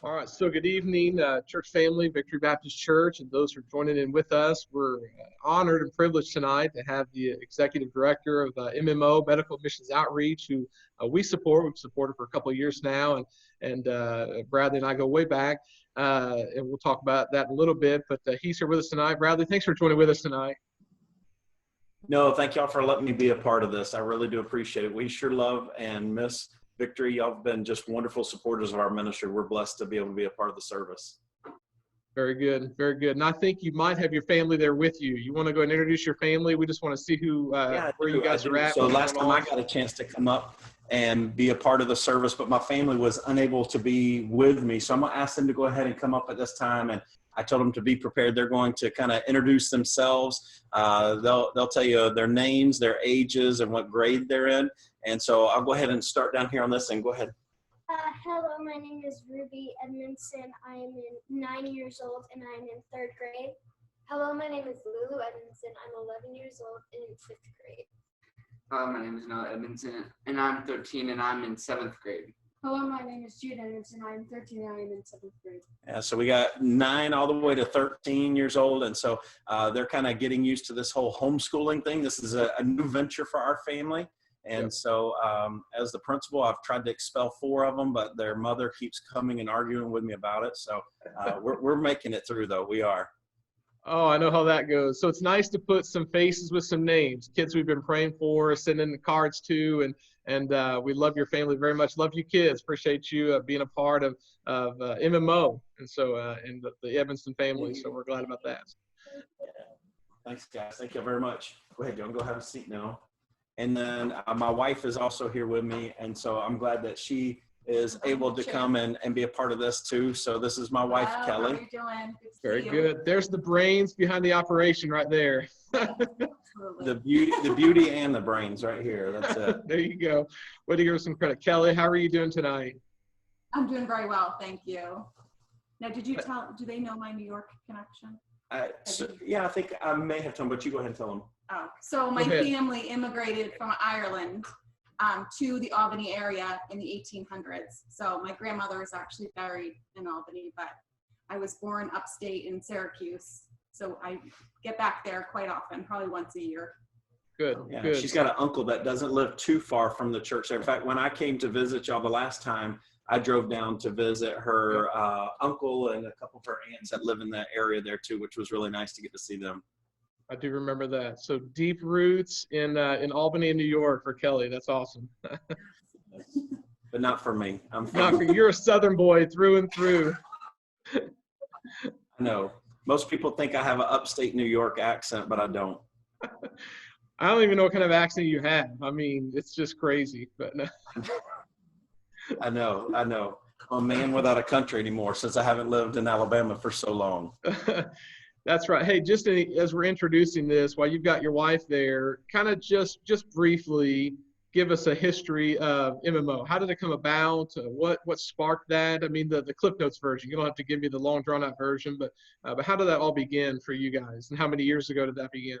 All right, so good evening, church family, Victory Baptist Church, and those who are joining in with us. We're honored and privileged tonight to have the Executive Director of MMO, Medical Missions Outreach, who we support. We've supported for a couple of years now, and Bradley and I go way back, and we'll talk about that in a little bit, but he's here with us tonight. Bradley, thanks for joining with us tonight. No, thank y'all for letting me be a part of this. I really do appreciate it. We sure love and miss Victory. Y'all have been just wonderful supporters of our ministry. We're blessed to be able to be a part of the service. Very good, very good. And I think you might have your family there with you. You want to go and introduce your family? We just want to see where you guys are at. So last time I got a chance to come up and be a part of the service, but my family was unable to be with me. So I'm going to ask them to go ahead and come up at this time. And I told them to be prepared. They're going to kind of introduce themselves. They'll tell you their names, their ages, and what grade they're in. And so I'll go ahead and start down here on this and go ahead. Hello, my name is Bradley Edmondson. I am 9 years old and I'm in 3rd grade. Hello, my name is Lulu Edmondson. I'm 11 years old and in 5th grade. Hello, my name is Noah Edmondson and I'm 13 and I'm in 7th grade. Hello, my name is Jude Edmondson. I am 13 and I am in 7th grade. Yeah, so we got 9 all the way to 13 years old. And so they're kind of getting used to this whole homeschooling thing. This is a new venture for our family. And so as the principal, I've tried to expel 4 of them, but their mother keeps coming and arguing with me about it. So we're making it through, though. We are. Oh, I know how that goes. So it's nice to put some faces with some names. Kids we've been praying for, sending the cards to, and we love your family very much. Love you kids. Appreciate you being a part of MMO and so and the Edmondson family. So we're glad about that. Yeah. Thanks, guys. Thank you very much. Go ahead, John. Go have a seat now. And then my wife is also here with me, and so I'm glad that she is able to come and be a part of this too. So this is my wife, Kelly. How are you doing? Very good. There's the brains behind the operation right there. The beauty and the brains right here. That's it. There you go. Way to give her some credit. Kelly, how are you doing tonight? I'm doing very well, thank you. Now, do they know my New York connection? Yeah, I think I may have told them, but you go ahead and tell them. Oh, so my family immigrated from Ireland to the Albany area in the 1800s. So my grandmother is actually buried in Albany, but I was born upstate in Syracuse. So I get back there quite often, probably once a year. Good. Yeah, good. She's got an uncle that doesn't live too far from the church there. In fact, when I came to visit y'all the last time, I drove down to visit her uncle and a couple of her aunts that live in that area there too, which was really nice to get to see them. I do remember that. So deep roots in Albany and New York for Kelly. That's awesome. But not for me. You're a Southern boy through and through. I know. Most people think I have an upstate New York accent, but I don't. I don't even know what kind of accent you have. I mean, it's just crazy. But no. I know. I'm a man without a country anymore since I haven't lived in Alabama for so long. That's right. Hey, just as we're introducing this, while you've got your wife there, kind of just briefly give us a history of MMO. How did it come about? What sparked that? I mean, the Cliff Notes version. You don't have to give me the long drawn-out version, but how did that all begin for you guys? And how many years ago did that begin?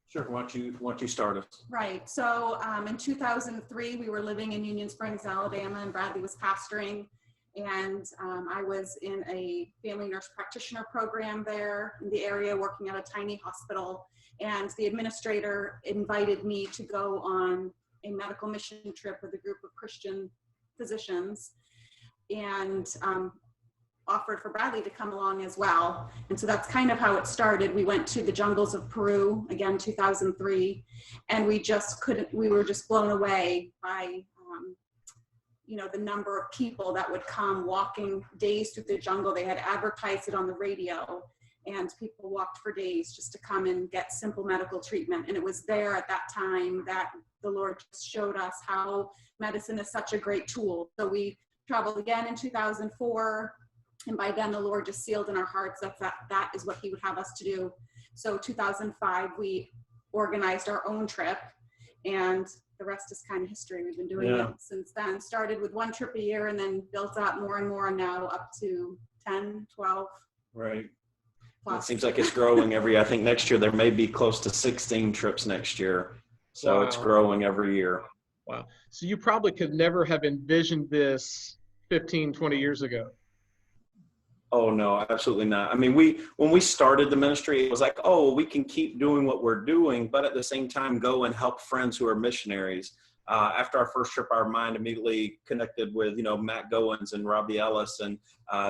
Sure. Why don't you start us? Right. So in 2003, we were living in Union Springs, Alabama, and Bradley was pastoring. And I was in a family nurse practitioner program there in the area, working at a tiny hospital. And the administrator invited me to go on a medical mission trip with a group of Christian physicians and offered for Bradley to come along as well. And so that's kind of how it started. We went to the jungles of Peru, again, 2003, and we were just blown away by the number of people that would come walking days through the jungle. They had advertised it on the radio, and people walked for days just to come and get simple medical treatment. And it was there at that time that the Lord just showed us how medicine is such a great tool. So we traveled again in 2004, and by then the Lord just sealed in our hearts that is what he would have us to do. So 2005, we organized our own trip, and the rest is kind of history. We've been doing it since then. Started with 1 trip a year and then built up more and more, and now up to 10, 12. Right. Plus. It seems like it's growing I think next year there may be close to 16 trips next year. So It's growing every year. Wow. So you probably could never have envisioned this 15, 20 years ago? Oh no, absolutely not. I mean, when we started the ministry, it was like, oh, we can keep doing what we're doing, but at the same time, go and help friends who are missionaries. After our first trip, our mind immediately connected with, Matt Goins and Robbie Ellis and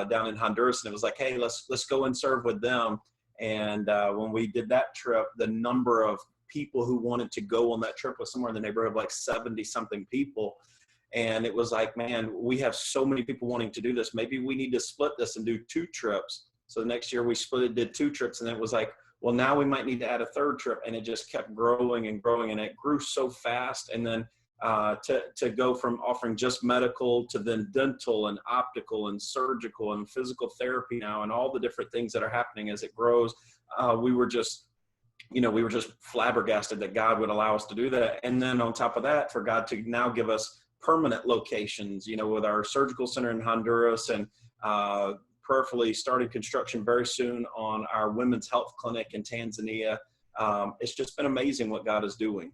down in Honduras, and it was like, hey, let's go and serve with them. And when we did that trip, the number of people who wanted to go on that trip was somewhere in the neighborhood of like 70 something people. And it was like, man, we have so many people wanting to do this. Maybe we need to split this and do 2 trips. So the next year we split it, did 2 trips. And then it was like, well, now we might need to add a 3rd trip. And it just kept growing and growing. And it grew so fast. And then to go from offering just medical to then dental and optical and surgical and physical therapy now and all the different things that are happening as it grows, we were just flabbergasted that God would allow us to do that. And then on top of that, for God to now give us permanent locations, with our surgical center in Honduras and prayerfully starting construction very soon on our women's health clinic in Tanzania. It's just been amazing what God is doing.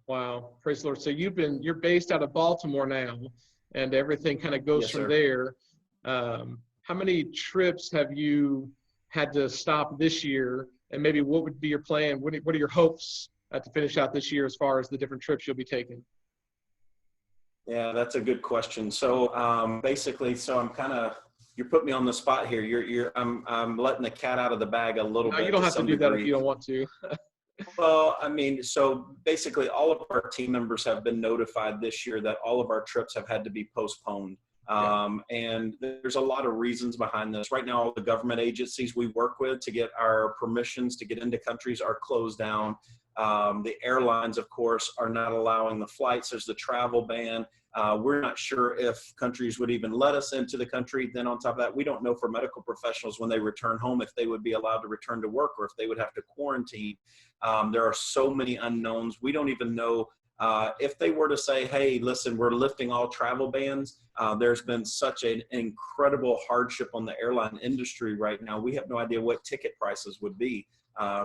Wow, praise the Lord. So you're based out of Baltimore now, and everything kind of goes Yes, from sir. there. How many trips have you had to stop this year? And maybe what would be your plan? What are your hopes to finish out this year as far as the different trips you'll be taking? Yeah, that's a good question. So basically, you're putting me on the spot here. I'm letting the cat out of the bag a little No, bit. you don't have to do that if you don't want to. Well, I mean, so basically all of our team members have been notified this year that all of our trips have had to be postponed. And there's a lot of reasons behind this. Right now, all the government agencies we work with to get our permissions to get into countries are closed down. The airlines, of course, are not allowing the flights. There's the travel ban. We're not sure if countries would even let us into the country. Then on top of that, we don't know for medical professionals when they return home if they would be allowed to return to work or if they would have to quarantine. There are so many unknowns. We don't even know if they were to say, hey, listen, we're lifting all travel bans. There's been such an incredible hardship on the airline industry right now. We have no idea what ticket prices would be.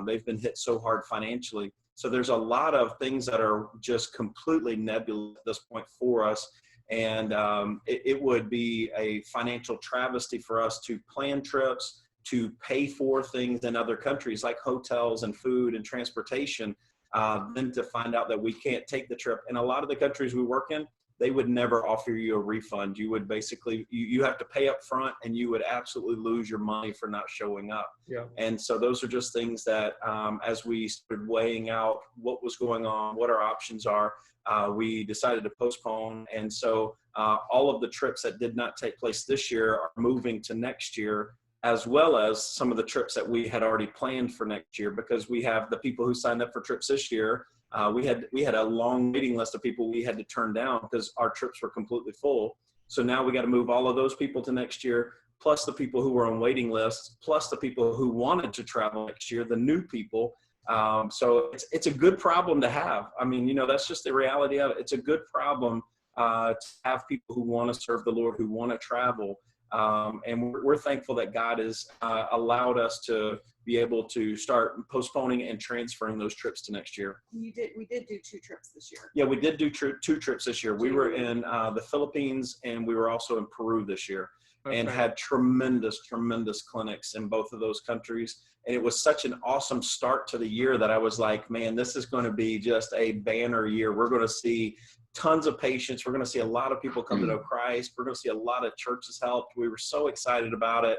They've been hit so hard financially. So there's a lot of things that are just completely nebulous at this point for us. And it would be a financial travesty for us to plan trips, to pay for things in other countries like hotels and food and transportation, then to find out that we can't take the trip. And a lot of the countries we work in, they would never offer you a refund. You would basically, you have to pay up front and you would absolutely lose your money for not showing up. Yeah. And so those are just things that as we started weighing out what was going on, what our options are, we decided to postpone. And so all of the trips that did not take place this year are moving to next year, as well as some of the trips that we had already planned for next year, because we have the people who signed up for trips this year. We had a long waiting list of people we had to turn down because our trips were completely full. So now we got to move all of those people to next year, plus the people who were on waiting lists, plus the people who wanted to travel next year, the new people. So it's a good problem to have. I mean, that's just the reality of it. It's a good problem to have people who want to serve the Lord, who want to travel. And we're thankful that God has allowed us to be able to start postponing and transferring those trips to next year. We did do 2 trips this year. Yeah, we did do 2 trips this year. We were in the Philippines and we were also in Peru this year. Okay. And had tremendous clinics in both of those countries. And it was such an awesome start to the year that I was like, man, this is going to be just a banner year. We're going to see tons of patients. We're going to see a lot of people come to know Christ. We're going to see a lot of churches helped. We were so excited about it.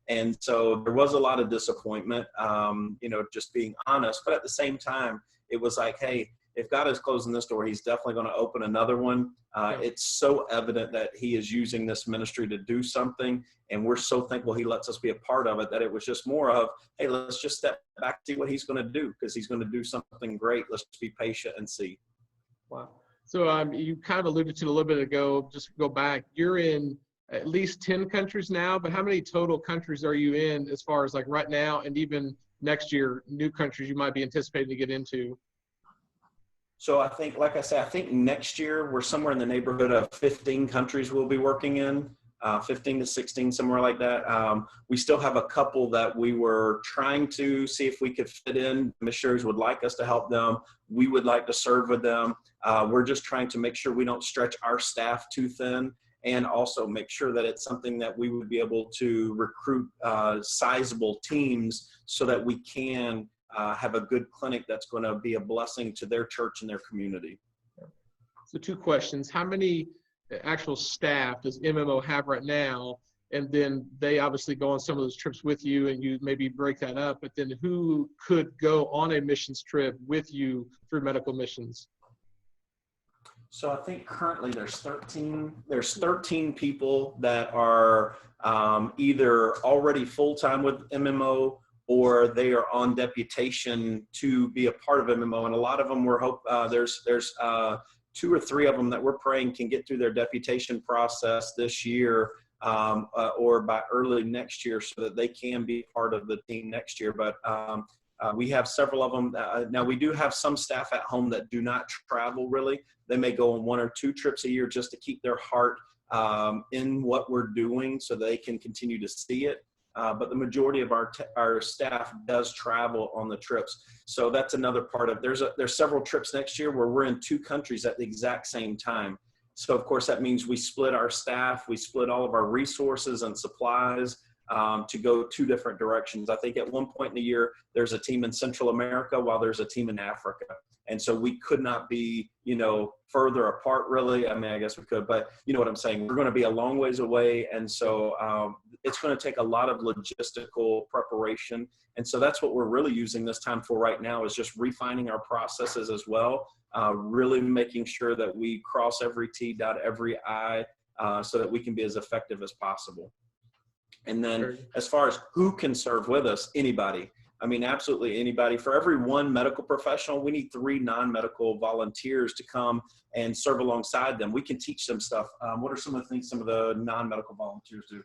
And so there was a lot of disappointment, just being honest. But at the same time, it was like, hey, if God is closing this door, he's definitely going to open another one. It's so evident that he is using this ministry to do something. And we're so thankful he lets us be a part of it, that it was just more of, hey, let's just step back, see what he's going to do, because he's going to do something great. Let's just be patient and see. Wow. So you kind of alluded to a little bit ago, just go back, you're in at least 10 countries now, but how many total countries are you in as far as like right now and even next year, new countries you might be anticipating to get into? So I think, like I said, I think next year we're somewhere in the neighborhood of 15 countries we'll be working in, 15 to 16, somewhere like that. We still have a couple that we were trying to see if we could fit in. Missionaries would like us to help them. We would like to serve with them. We're just trying to make sure we don't stretch our staff too thin. and also make sure that it's something that we would be able to recruit sizable teams so that we can have a good clinic that's going to be a blessing to their church and their community. So 2 questions. How many actual staff does MMO have right now? And then they obviously go on some of those trips with you and you maybe break that up, but then who could go on a missions trip with you through medical missions? So I think currently there's 13 people that are either already full-time with MMO or they are on deputation to be a part of MMO. And a lot of them there's 2 or 3 of them that we're praying can get through their deputation process this year or by early next year so that they can be part of the team next year. But we have several of them. Now, we do have some staff at home that do not travel really. They may go on 1 or 2 trips a year just to keep their heart in what we're doing so they can continue to see it. But the majority of our staff does travel on the trips. So that's another part of, there's several trips next year where we're in 2 countries at the exact same time. So of course that means we split our staff, we split all of our resources and supplies to go 2 different directions. I think at one point in the year, there's a team in Central America while there's a team in Africa. And so we could not be, further apart really. I mean, I guess we could, but you know what I'm saying? We're going to be a long ways away. And so it's going to take a lot of logistical preparation. And so that's what we're really using this time for right now, is just refining our processes as well. Really making sure that we cross every T, dot every I, so that we can be as effective as possible. And then as far as who can serve with us, anybody. I mean, absolutely anybody. For every 1 medical professional, we need 3 non-medical volunteers to come and serve alongside them. We can teach them stuff. What are some of the things some of the non-medical volunteers do?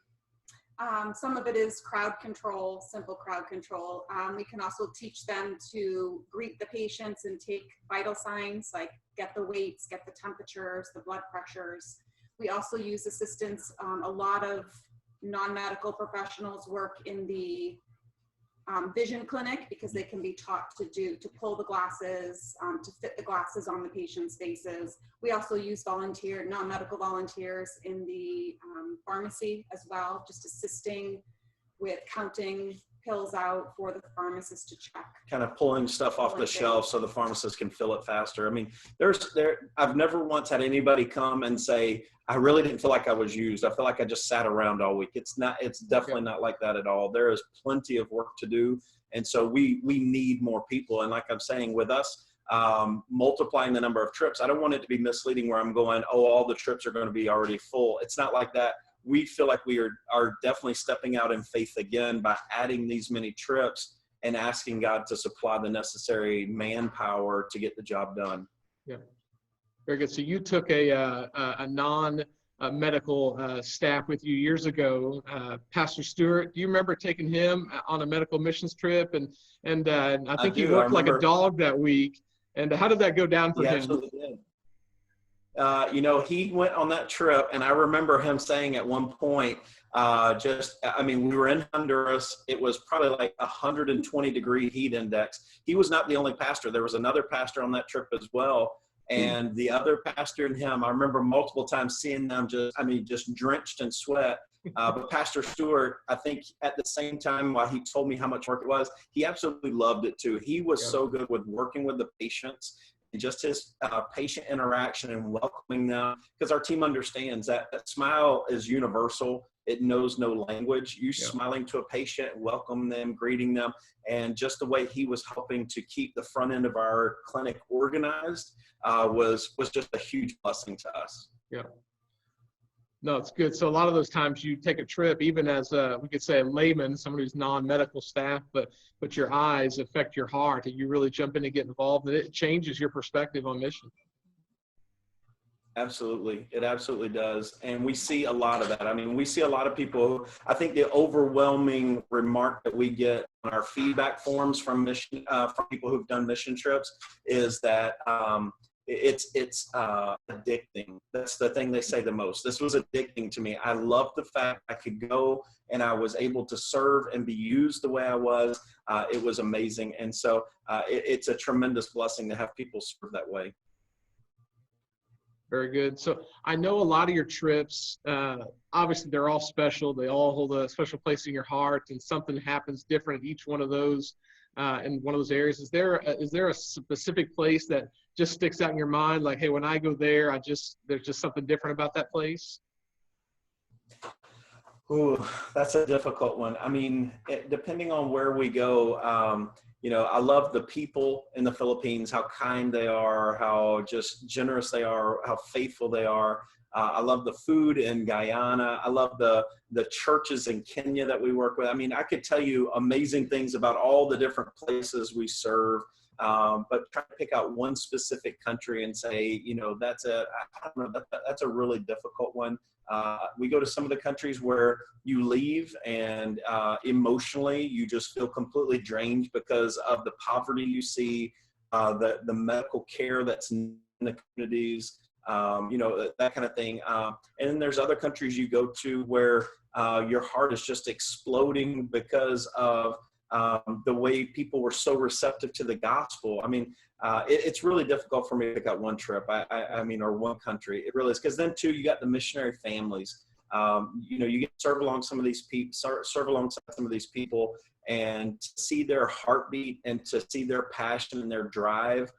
Some of it is crowd control, simple crowd control. We can also teach them to greet the patients and take vital signs like get the weights, get the temperatures, the blood pressures. We also use assistants. A lot of non-medical professionals work in the vision clinic because they can be taught to pull the glasses, to fit the glasses on the patient's faces. We also use non-medical volunteers in the pharmacy as well, just assisting with counting pills out for the pharmacist to check. Kind of pulling stuff off the shelf so the pharmacist can fill it faster. I mean, I've never once had anybody come and say, I really didn't feel like I was used. I feel like I just sat around all week. It's definitely not like that at all. There is plenty of work to do. And so we need more people. And like I'm saying, with us multiplying the number of trips, I don't want it to be misleading where I'm going, all the trips are going to be already full. It's not like that. We feel like we are definitely stepping out in faith again by adding these many trips and asking God to supply the necessary manpower to get the job done. Yeah, very good. So you took a non-medical staff with you years ago, Pastor Stewart. Do you remember taking him on a medical missions trip? And I think he worked like a dog that week. And how did that go down for him? Absolutely did. He went on that trip, and I remember him saying at one point, we were in Honduras. It was probably like 120-degree heat index. He was not the only pastor. There was another pastor on that trip as well. And the other pastor and him, I remember multiple times seeing them just drenched in sweat. But Pastor Stewart, I think at the same time, while he told me how much work it was, he absolutely loved it too. He was so good with working with the patients. Just his patient interaction and welcoming them, because our team understands that smile is universal. It knows no language. You smiling to a patient, welcome them, greeting them, and just the way he was helping to keep the front end of our clinic organized was just a huge blessing to us. Yeah. No, it's good. So a lot of those times you take a trip, even as we could say a layman, someone who's non-medical staff, but your eyes affect your heart, and you really jump in and get involved, and it changes your perspective on mission. Absolutely. It absolutely does. And we see a lot of that. I mean, we see a lot of people. I think the overwhelming remark that we get on our feedback forms from people who've done mission trips is that it's addicting. That's the thing they say the most. This was addicting to me. I love the fact I could go and I was able to serve and be used the way I was. It was amazing. And so it's a tremendous blessing to have people serve that way. Very good. So I know a lot of your trips, obviously they're all special. They all hold a special place in your heart, and something happens different at each one of those in one of those areas. Is there a specific place that just sticks out in your mind? Like, hey, when I go there, there's just something different about that place? Ooh, that's a difficult one. I mean, depending on where we go, I love the people in the Philippines, how kind they are, how just generous they are, how faithful they are. I love the food in Guyana. I love the churches in Kenya that we work with. I mean, I could tell you amazing things about all the different places we serve, but trying to pick out one specific country and say, that's a really difficult one. We go to some of the countries where you leave and emotionally you just feel completely drained because of the poverty you see, the medical care that's in the communities, that kind of thing. And then there's other countries you go to where your heart is just exploding because of the way people were so receptive to the gospel. I mean, it's really difficult for me to pick out one trip, or one country. It really is, because then too, you got the missionary families. You get to serve alongside some of these people, and to see their heartbeat and to see their passion and their drive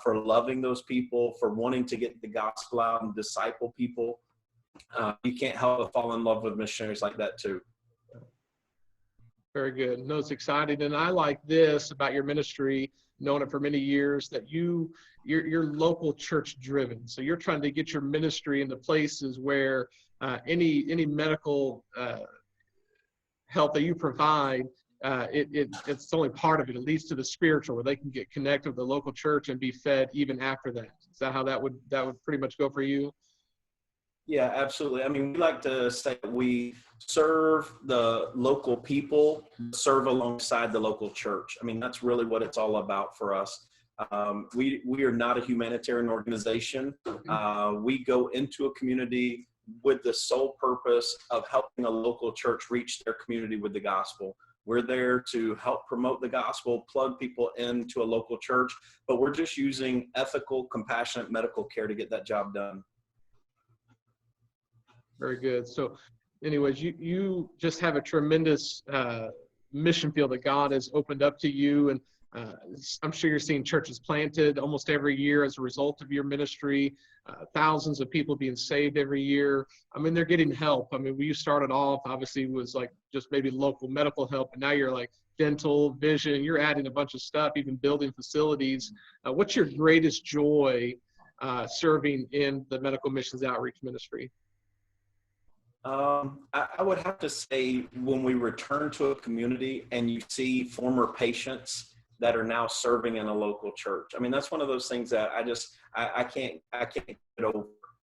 for loving those people, for wanting to get the gospel out and disciple people. You can't help but fall in love with missionaries like that too. Very good. No, it's exciting. And I like this about your ministry, known it for many years, that you're local church driven. So you're trying to get your ministry into places where any medical help that you provide, it's only part of it. It leads to the spiritual, where they can get connected with the local church and be fed even after that. Is that how that would pretty much go for you? Yeah, absolutely. I mean, we like to say we serve the local people, serve alongside the local church. I mean, that's really what it's all about for us. We are not a humanitarian organization. We go into a community with the sole purpose of helping a local church reach their community with the gospel. We're there to help promote the gospel, plug people into a local church, but we're just using ethical, compassionate medical care to get that job done. Very good. So anyways, you just have a tremendous mission field that God has opened up to you. And I'm sure you're seeing churches planted almost every year as a result of your ministry, thousands of people being saved every year. I mean, they're getting help. I mean, when you started off, obviously was like just maybe local medical help, and now you're like dental, vision, you're adding a bunch of stuff, even building facilities. What's your greatest joy serving in the medical missions outreach ministry? I would have to say, when we return to a community and you see former patients that are now serving in a local church. I mean, that's one of those things that I can't get over.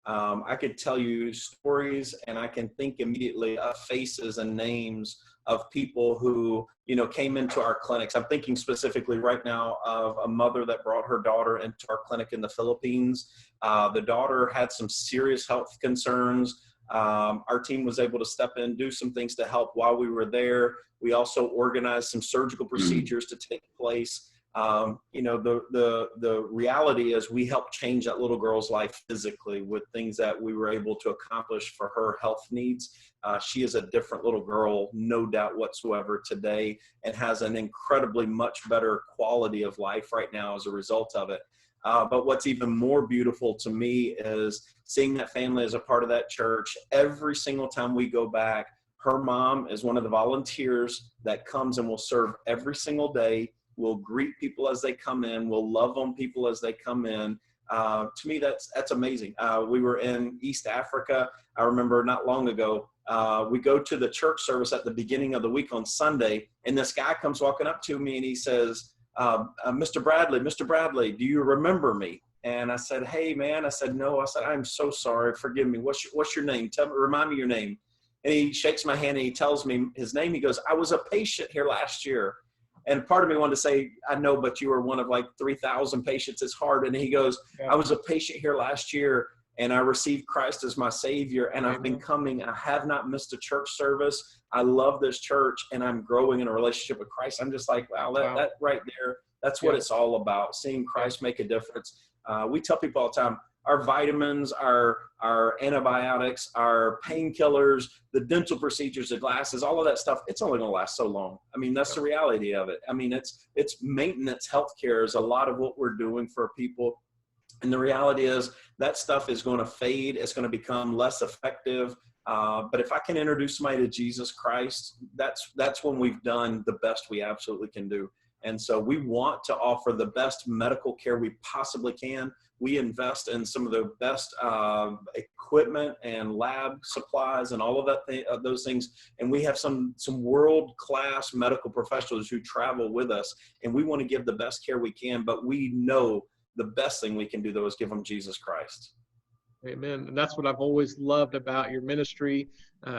I could tell you stories, and I can think immediately of faces and names of people who, came into our clinics. I'm thinking specifically right now of a mother that brought her daughter into our clinic in the Philippines. The daughter had some serious health concerns. Our team was able to step in, do some things to help while we were there. We also organized some surgical procedures to take place. The reality is we helped change that little girl's life physically with things that we were able to accomplish for her health needs. She is a different little girl, no doubt whatsoever today, and has an incredibly much better quality of life right now as a result of it. But what's even more beautiful to me is seeing that family as a part of that church. Every single time we go back, her mom is one of the volunteers that comes and will serve every single day. We'll greet people as they come in. We'll love on people as they come in. To me, that's amazing. We were in East Africa. I remember not long ago, we go to the church service at the beginning of the week on Sunday, and this guy comes walking up to me and he says, Mr. Bradley, do you remember me? And I said, hey, man. I said, no. I said, I'm so sorry. Forgive me. What's your name? Remind me your name. And he shakes my hand and he tells me his name. He goes, I was a patient here last year. And part of me wanted to say, I know, but you were one of like 3,000 patients. It's hard. And he goes, I was a patient here last year, and I received Christ as my Savior, and I've been coming. I have not missed a church service. I love this church, and I'm growing in a relationship with Christ. I'm just like, wow, that right there, that's what it's all about, seeing Christ make a difference. We tell people all the time, our vitamins, our antibiotics, our painkillers, the dental procedures, the glasses, all of that stuff, it's only going to last so long. I mean, that's the reality of it. I mean, it's maintenance healthcare is a lot of what we're doing for people. And the reality is that stuff is going to fade. It's going to become less effective. But if I can introduce somebody to Jesus Christ, that's when we've done the best we absolutely can do. And so we want to offer the best medical care we possibly can. We invest in some of the best equipment and lab supplies and all of that those things. And we have some world-class medical professionals who travel with us. And we want to give the best care we can. But we know the best thing we can do, though, is give them Jesus Christ. Amen. And that's what I've always loved about your ministry.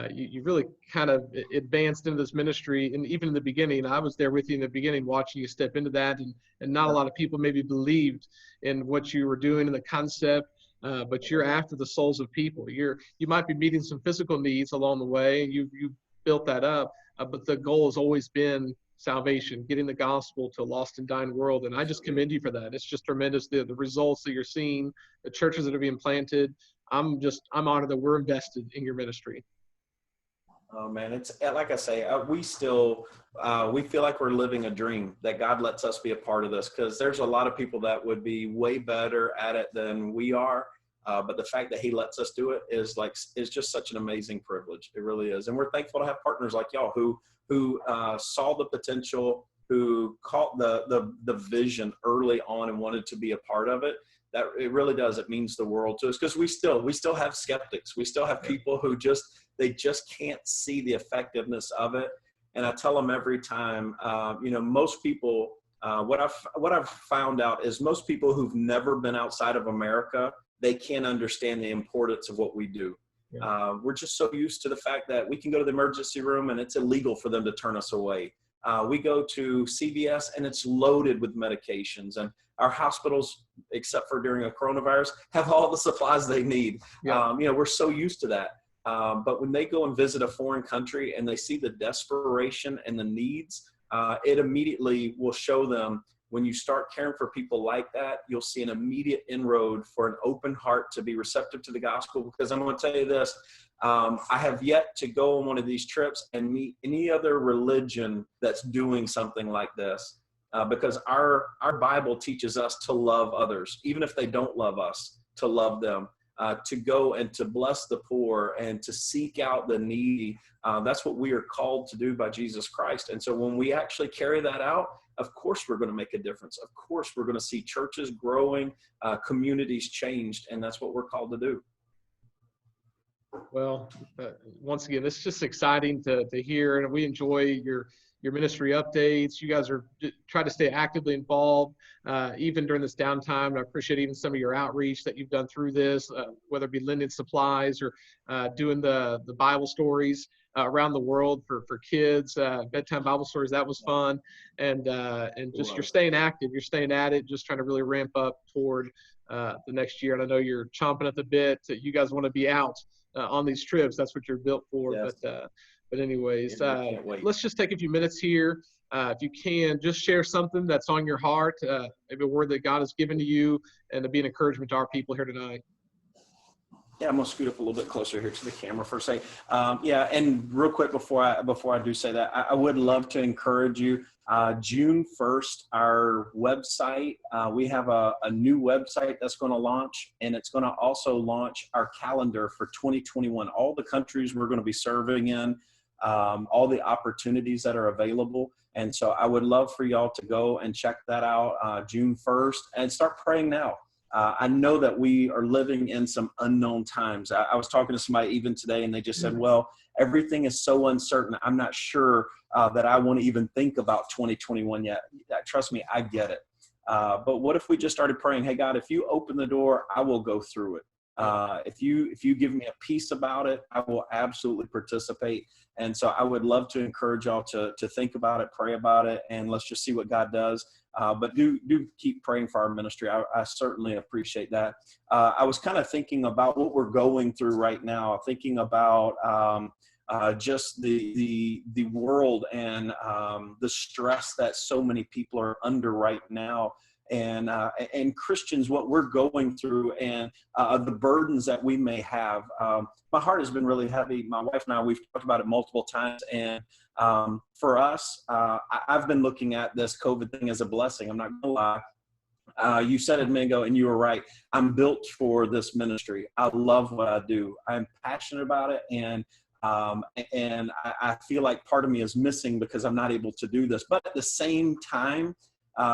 You really kind of advanced into this ministry. And even in the beginning, I was there with you in the beginning, watching you step into that. And not a lot of people maybe believed in what you were doing and the concept, but you're after the souls of people. You might be meeting some physical needs along the way. You built that up, but the goal has always been salvation, getting the gospel to a lost and dying world. And I just commend you for that. It's just tremendous, the results that you're seeing, the churches that are being planted. I'm honored that we're invested in your ministry. Oh man, it's like I say, we feel like we're living a dream that God lets us be a part of this, because there's a lot of people that would be way better at it than we are. But the fact that he lets us do it is just such an amazing privilege. It really is. And we're thankful to have partners like y'all who saw the potential, who caught the vision early on and wanted to be a part of it. That it really does. It means the world to us, because we still have skeptics. We still have people who just can't see the effectiveness of it. And I tell them every time, most people, what I've found out is most people who've never been outside of America, they can't understand the importance of what we do. Yeah. We're just so used to the fact that we can go to the emergency room and it's illegal for them to turn us away. We go to CVS and it's loaded with medications, and our hospitals, except for during a coronavirus, have all the supplies they need. Yeah. We're so used to that. But when they go and visit a foreign country and they see the desperation and the needs, it immediately will show them. When you start caring for people like that, you'll see an immediate inroad for an open heart to be receptive to the gospel. Because I'm going to tell you this, I have yet to go on one of these trips and meet any other religion that's doing something like this. Because our Bible teaches us to love others, even if they don't love us, to love them, to go and to bless the poor and to seek out the needy. That's what we are called to do by Jesus Christ. And so when we actually carry that out, of course, we're going to make a difference. Of course, we're going to see churches growing, communities changed, and that's what we're called to do. Well, once again, it's just exciting to hear, and we enjoy your ministry updates. You guys are trying to stay actively involved, even during this downtime. I appreciate even some of your outreach that you've done through this, whether it be lending supplies or doing the Bible stories around the world for kids, bedtime Bible stories. That was fun. And just you're staying active, you're staying at it, just trying to really ramp up toward the next year. And I know you're chomping at the bit. You guys want to be out on these trips. That's what you're built for. Yes. But anyways, let's just take a few minutes here. If you can, just share something that's on your heart, maybe a word that God has given to you, and to be an encouragement to our people here tonight. Yeah, I'm gonna scoot up a little bit closer here to the camera for a second. And real quick before I do say that, I would love to encourage you. June 1st, our website, we have a new website that's going to launch, and it's going to also launch our calendar for 2021. All the countries we're going to be serving in, all the opportunities that are available. And so I would love for y'all to go and check that out June 1st and start praying now. I know that we are living in some unknown times. I was talking to somebody even today, and they just said, well, everything is so uncertain. I'm not sure that I want to even think about 2021 yet. Trust me, I get it. But what if we just started praying, hey, God, if you open the door, I will go through it. If you give me a peace about it, I will absolutely participate. And so I would love to encourage y'all to think about it, pray about it, and let's just see what God does. But do keep praying for our ministry. I certainly appreciate that. I was kind of thinking about what we're going through right now, thinking about just the world and the stress that so many people are under right now. and Christians, what we're going through, and the burdens that we may have. My heart has been really heavy. My wife and I, we've talked about it multiple times. And for us, I've been looking at this COVID thing as a blessing. I'm not going to lie. You said it a minute ago, and you were right. I'm built for this ministry. I love what I do. I'm passionate about it, and I feel like part of me is missing because I'm not able to do this. But at the same time,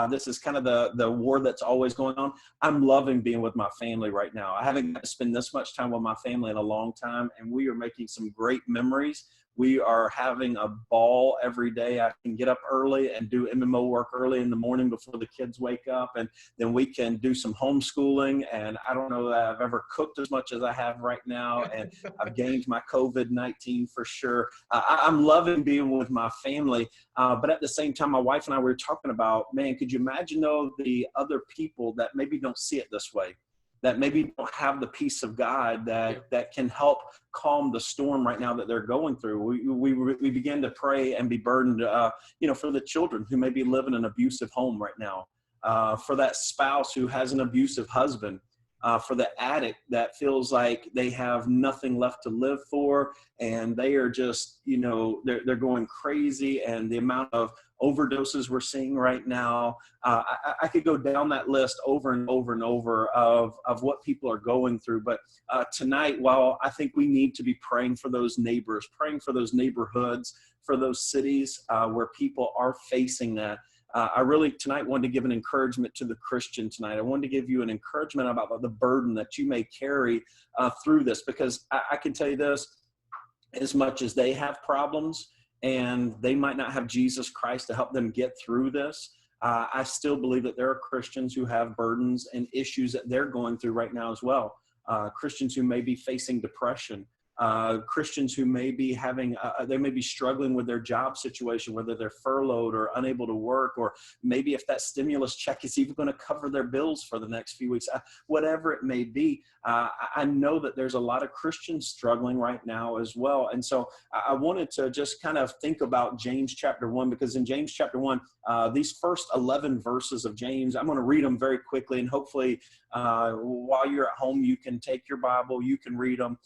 this is kind of the war that's always going on. I'm loving being with my family right now. I haven't got to spend this much time with my family in a long time, and we are making some great memories. We are having a ball every day. I can get up early and do MMO work early in the morning before the kids wake up, and then we can do some homeschooling. And I don't know that I've ever cooked as much as I have right now, and I've gained my COVID-19 for sure. I'm loving being with my family, but at the same time, my wife and I were talking about, man, could you imagine though the other people that maybe don't see it this way, that maybe don't have the peace of God that can help calm the storm right now that they're going through. We began to pray and be burdened, for the children who may be living in an abusive home right now, for that spouse who has an abusive husband, for the addict that feels like they have nothing left to live for, and they are just, they're going crazy, and the amount of overdoses we're seeing right now. I could go down that list over and over and over of what people are going through. But tonight, while I think we need to be praying for those neighbors, praying for those neighborhoods, for those cities where people are facing that, I really tonight wanted to give an encouragement to the Christian tonight. I wanted to give you an encouragement about the burden that you may carry through this, because I can tell you this, as much as they have problems, and they might not have Jesus Christ to help them get through this, I still believe that there are Christians who have burdens and issues that they're going through right now as well. Christians who may be facing depression, Christians who may be having, they may be struggling with their job situation, whether they're furloughed or unable to work, or maybe if that stimulus check is even going to cover their bills for the next few weeks, whatever it may be. I know that there's a lot of Christians struggling right now as well. And so I wanted to just kind of think about James chapter 1, because in James chapter 1, these first 11 verses of James, I'm going to read them very quickly, and hopefully while you're at home, you can take your Bible, you can read them.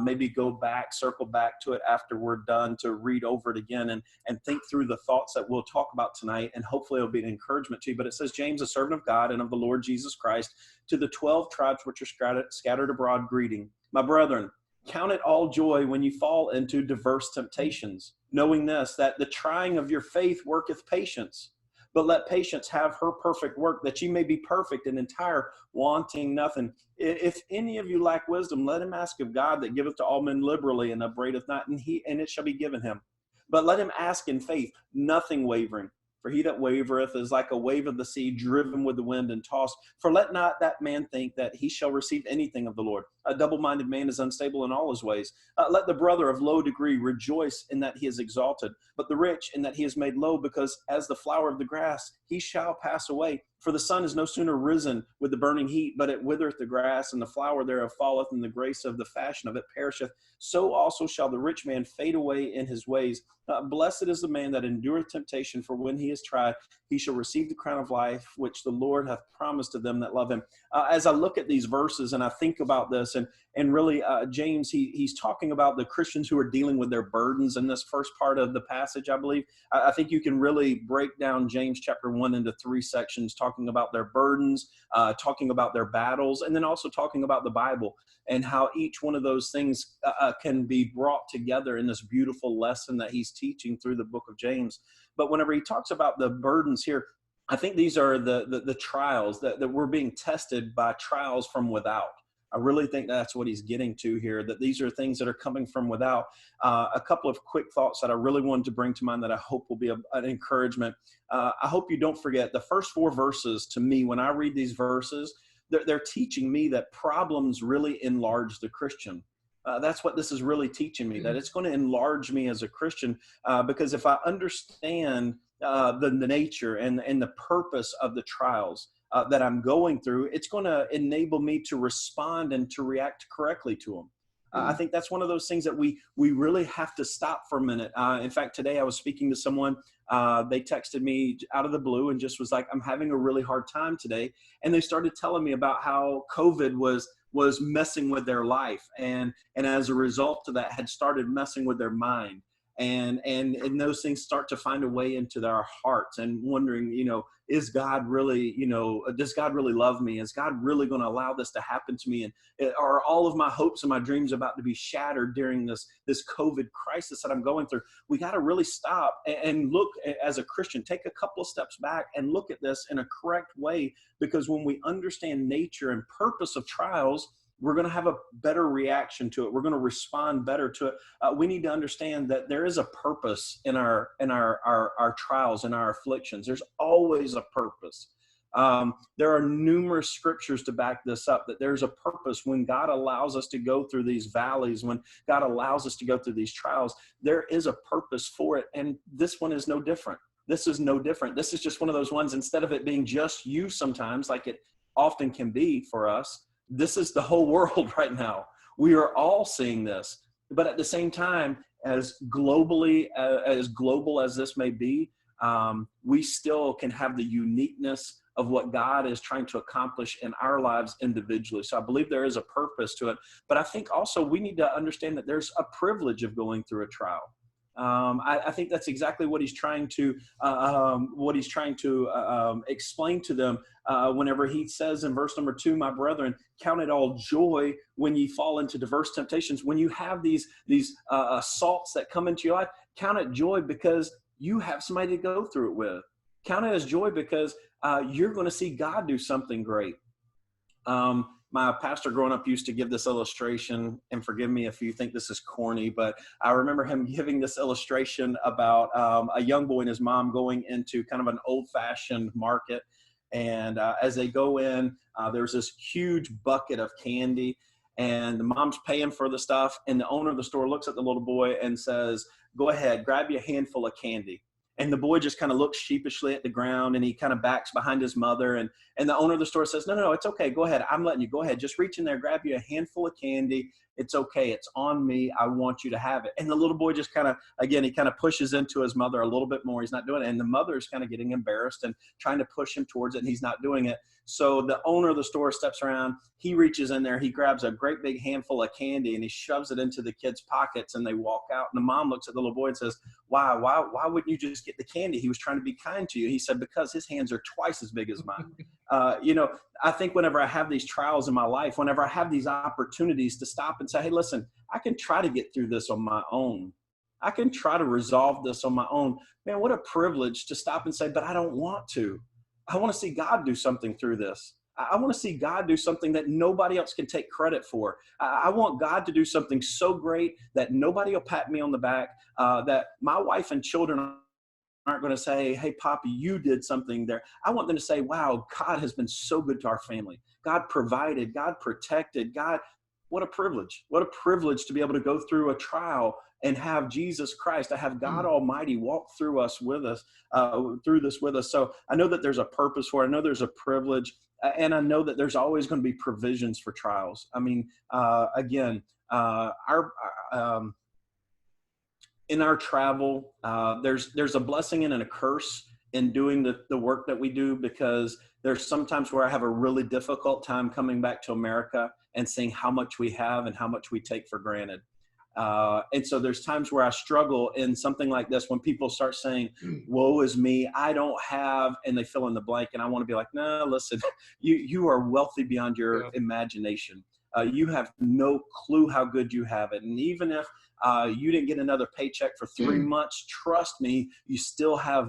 Maybe go back, circle back to it after we're done to read over it again and think through the thoughts that we'll talk about tonight, and hopefully it'll be an encouragement to you. But it says, James, a servant of God and of the Lord Jesus Christ, to the 12 tribes which are scattered abroad, greeting. My brethren, count it all joy when you fall into diverse temptations, knowing this, that the trying of your faith worketh patience. But let patience have her perfect work, that ye may be perfect and entire, wanting nothing. If any of you lack wisdom, let him ask of God, that giveth to all men liberally and upbraideth not, and it shall be given him. But let him ask in faith, nothing wavering. For he that wavereth is like a wave of the sea, driven with the wind and tossed. For let not that man think that he shall receive anything of the Lord. A double-minded man is unstable in all his ways. Let the brother of low degree rejoice in that he is exalted, but the rich in that he is made low, because as the flower of the grass, he shall pass away. For the sun is no sooner risen with the burning heat, but it withereth the grass, and the flower thereof falleth, and the grace of the fashion of it perisheth. So also shall the rich man fade away in his ways. Blessed is the man that endureth temptation, for when he is tried, he shall receive the crown of life, which the Lord hath promised to them that love him. As I look at these verses and I think about this, and really James, he's talking about the Christians who are dealing with their burdens in this first part of the passage, I believe. I think you can really break down James chapter 1 into 3 sections, talking about their burdens, talking about their battles, and then also talking about the Bible and how each one of those things can be brought together in this beautiful lesson that he's teaching through the book of James. But whenever he talks about the burdens here, I think these are the trials that we're being tested by, trials from without. I really think that's what he's getting to here, that these are things that are coming from without. A couple of quick thoughts that I really wanted to bring to mind that I hope will be an encouragement. I hope you don't forget the first 4 verses. To me, when I read these verses, they're teaching me that problems really enlarge the Christian. That's what this is really teaching me, that it's going to enlarge me as a Christian, because if I understand the nature and the purpose of the trials that I'm going through, it's going to enable me to respond and to react correctly to them. I think that's one of those things that we really have to stop for a minute. In fact, today I was speaking to someone. They texted me out of the blue and just was like, I'm having a really hard time today. And they started telling me about how COVID was messing with their life. And as a result of that had started messing with their mind. And those things start to find a way into their hearts and wondering, is God really, does God really love me? Is God really going to allow this to happen to me? And are all of my hopes and my dreams about to be shattered during this COVID crisis that I'm going through? We got to really stop and look as a Christian, take a couple of steps back and look at this in a correct way, because when we understand nature and purpose of trials, we're going to have a better reaction to it. We're going to respond better to it. We need to understand that there is a purpose in our trials and our afflictions. There's always a purpose. There are numerous scriptures to back this up, that there's a purpose when God allows us to go through these valleys, when God allows us to go through these trials. There is a purpose for it, and this one is no different. This is no different. This is just one of those ones, instead of it being just you sometimes, like it often can be for us, this is the whole world right now. We are all seeing this. But at the same time, as global as this may be, we still can have the uniqueness of what God is trying to accomplish in our lives individually. So I believe there is a purpose to it. But I think also we need to understand that there's a privilege of going through a trial. I think that's exactly what he's trying to explain to them whenever he says in verse number 2, my brethren, count it all joy when ye fall into diverse temptations. When you have these assaults that come into your life, count it joy because you have somebody to go through it with. Count it as joy because you're going to see God do something great. My pastor growing up used to give this illustration, and forgive me if you think this is corny, but I remember him giving this illustration about a young boy and his mom going into kind of an old-fashioned market. And as they go in, there's this huge bucket of candy, and the mom's paying for the stuff, and the owner of the store looks at the little boy and says, go ahead, grab you a handful of candy. And the boy just kind of looks sheepishly at the ground, and he kind of backs behind his mother. And the owner of the store says, no, it's okay. Go ahead. I'm letting you go ahead. Just reach in there, grab you a handful of candy. It's okay. It's on me. I want you to have it. And the little boy just kind of, again, he kind of pushes into his mother a little bit more. He's not doing it. And the mother is kind of getting embarrassed and trying to push him towards it, and he's not doing it. So the owner of the store steps around. He reaches in there. He grabs a great big handful of candy, and he shoves it into the kid's pockets, and they walk out. And the mom looks at the little boy and says, why wouldn't you just get the candy? He was trying to be kind to you. He said, because his hands are twice as big as mine. I think whenever I have these trials in my life, whenever I have these opportunities to stop and say, hey, listen, I can try to get through this on my own. I can try to resolve this on my own. Man, what a privilege to stop and say, but I don't want to. I want to see God do something through this. I want to see God do something that nobody else can take credit for. I want God to do something so great that nobody will pat me on the back, that my wife and children aren't going to say, hey, Poppy, you did something there. I want them to say, wow, God has been so good to our family. God provided, God protected, God, what a privilege. What a privilege to be able to go through a trial and have Jesus Christ, to have God Almighty walk through this with us. So I know that there's a purpose for it. I know there's a privilege, and I know that there's always going to be provisions for trials. I mean, in our travel, there's a blessing and a curse in doing the work that we do, because there's sometimes where I have a really difficult time coming back to America and seeing how much we have and how much we take for granted. And so there's times where I struggle in something like this when people start saying, woe is me, I don't have, and they fill in the blank. And I want to be like, no, listen, you are wealthy beyond your imagination. You have no clue how good you have it. And even if you didn't get another paycheck for 3 months, trust me, you still have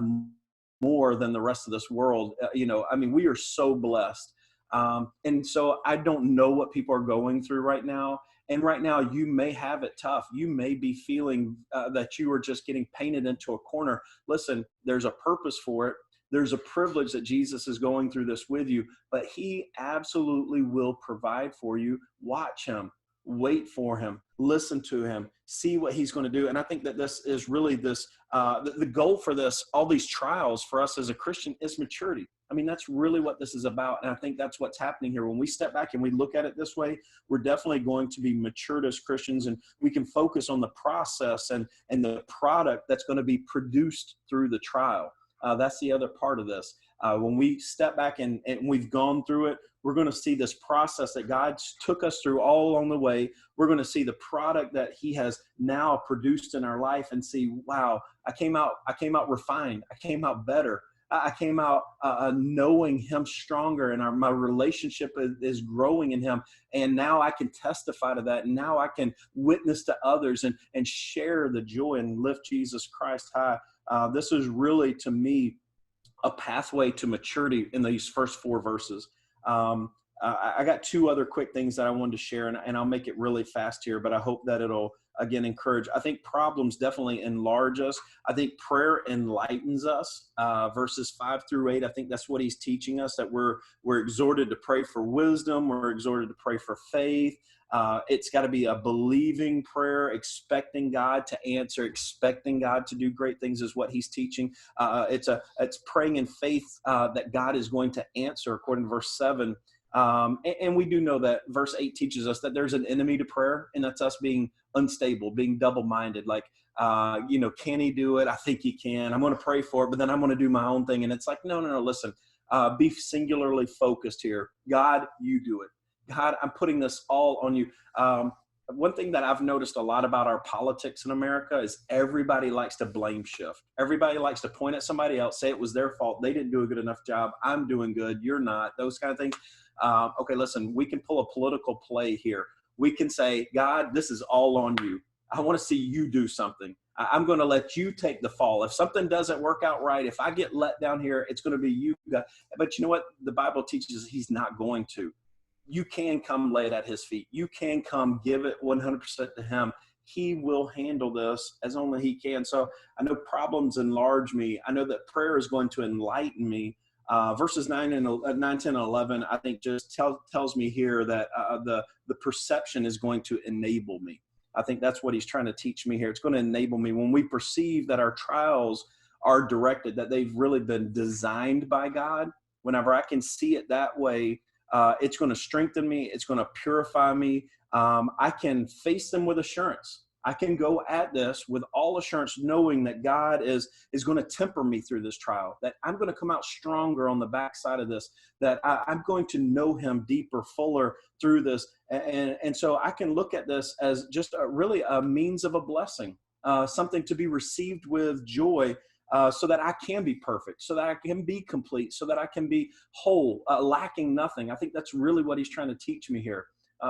more than the rest of this world. We are so blessed. And so I don't know what people are going through right now. And right now you may have it tough. You may be feeling that you are just getting painted into a corner. Listen, there's a purpose for it. There's a privilege that Jesus is going through this with you, but he absolutely will provide for you. Watch him, wait for him, listen to him, see what he's going to do. And I think that this is really the goal for this, all these trials for us as a Christian, is maturity. I mean, that's really what this is about. And I think that's what's happening here. When we step back and we look at it this way, we're definitely going to be matured as Christians, and we can focus on the process and the product that's going to be produced through the trial. That's the other part of this. When we step back and we've gone through it, we're going to see this process that God took us through all along the way. We're going to see the product that he has now produced in our life and see, wow, I came out refined. I came out better. I came out knowing him stronger, and my relationship is growing in him. And now I can testify to that. And now I can witness to others and share the joy and lift Jesus Christ high. This is really, to me, a pathway to maturity in these first 4 verses. I got 2 other quick things that I wanted to share, and I'll make it really fast here, but I hope that it'll, again, encourage. I think problems definitely enlarge us. I think prayer enlightens us. Verses 5 through 8, I think that's what he's teaching us, that we're exhorted to pray for wisdom. We're exhorted to pray for faith. It's got to be a believing prayer, expecting God to answer, expecting God to do great things is what he's teaching. It's praying in faith that God is going to answer, according to verse 7. And we do know that verse 8 teaches us that there's an enemy to prayer, and that's us being unstable, being double-minded. Like, can he do it? I think he can. I'm going to pray for it, but then I'm going to do my own thing. And it's like, no, listen, be singularly focused here. God, you do it. God, I'm putting this all on you. One thing that I've noticed a lot about our politics in America is everybody likes to blame shift. Everybody likes to point at somebody else, say it was their fault. They didn't do a good enough job. I'm doing good. You're not. Those kind of things. Okay, listen, we can pull a political play here. We can say, God, this is all on you. I want to see you do something. I'm going to let you take the fall. If something doesn't work out right, if I get let down here, it's going to be you, God. But you know what? The Bible teaches he's not going to. You can come lay it at his feet. You can come give it 100% to him. He will handle this as only he can. So I know problems enlarge me. I know that prayer is going to enlighten me. Verses 9, 10, and 11, I think just tells me here that the perception is going to enable me. I think that's what he's trying to teach me here. It's going to enable me. When we perceive that our trials are directed, that they've really been designed by God, whenever I can see it that way, it's going to strengthen me. It's going to purify me. I can face them with assurance. I can go at this with all assurance, knowing that God is going to temper me through this trial, that I'm going to come out stronger on the backside of this, that I'm going to know him deeper, fuller through this. And so I can look at this as just really a means of a blessing, something to be received with joy, so that I can be perfect, so that I can be complete, so that I can be whole, lacking nothing. I think that's really what he's trying to teach me here.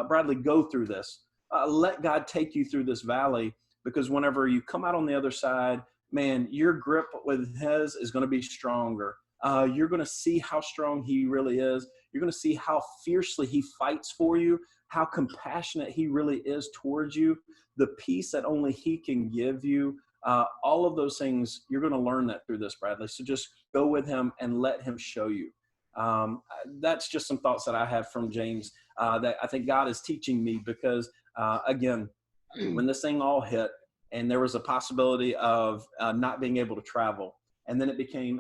Bradley, go through this. Let God take you through this valley, because whenever you come out on the other side, man, your grip with his is going to be stronger. You're going to see how strong he really is. You're going to see how fiercely he fights for you, how compassionate he really is towards you, the peace that only he can give you. All of those things, you're going to learn that through this, Bradley. So just go with him and let him show you. That's just some thoughts that I have from James that I think God is teaching me, because again, when this thing all hit and there was a possibility of not being able to travel, and then it became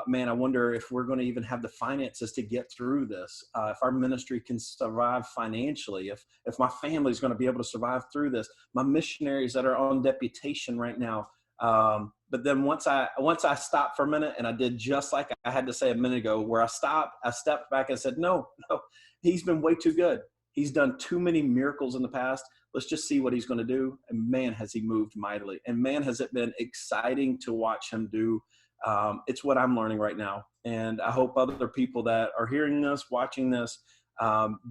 man, I wonder if we're going to even have the finances to get through this, if our ministry can survive financially, if my family is going to be able to survive through this, my missionaries that are on deputation right now. But then once I stopped for a minute, and I did just like I had to say a minute ago, where I stepped back and said, no, he's been way too good. He's done too many miracles in the past. Let's just see what he's going to do. And man, has he moved mightily. And man, has it been exciting to watch him do. It's what I'm learning right now. And I hope other people that are hearing this, watching this,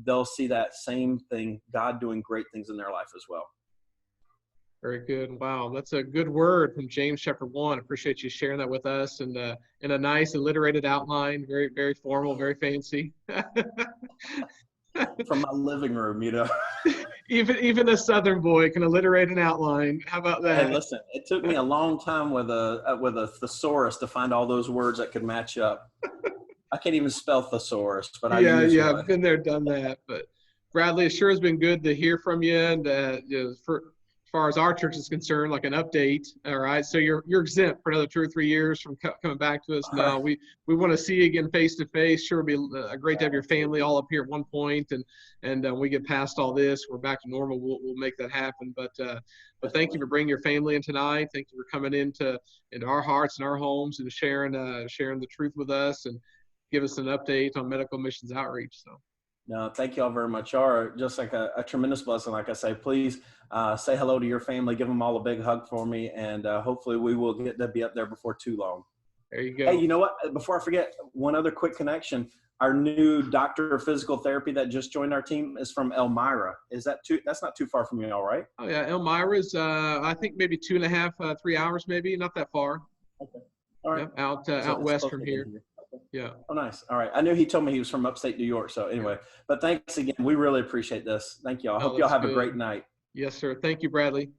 they'll see that same thing, God doing great things in their life as well. Very good. Wow, that's a good word from James chapter 1. Appreciate you sharing that with us, and in a nice alliterated outline, very, very formal, very fancy. From my living room, Even a Southern boy can alliterate an outline. How about that? Hey, listen, it took me a long time with a thesaurus to find all those words that could match up. I can't even spell thesaurus, but I use one. I've been there, done that. But Bradley, it sure has been good to hear from you, and far as our church is concerned, like an update. All right, so you're exempt for another 2 or 3 years from coming back to us. No, we want to see you again face to face. Sure, it'll be great to have your family all up here at one point, and we get past all this, we're back to normal. We'll make that happen. But thank you for bringing your family in tonight. Thank you for coming into our hearts and our homes and sharing the truth with us and give us an update on medical missions outreach. So. No, thank you all very much. You are just like a tremendous blessing. Like I say, please say hello to your family. Give them all a big hug for me. And hopefully we will get to be up there before too long. There you go. Hey, you know what? Before I forget, one other quick connection. Our new doctor of physical therapy that just joined our team is from Elmira. That's not too far from you all, right? Oh, yeah. Elmira is, I think, maybe 2.5, 3 hours, maybe. Not that far. Okay. All right. Yep, out west from here. Yeah. Oh, nice. All right. I knew he told me he was from upstate New York. So anyway, but thanks again. We really appreciate this. Thank you all. I hope y'all have a great night. Yes, sir. Thank you, Bradley.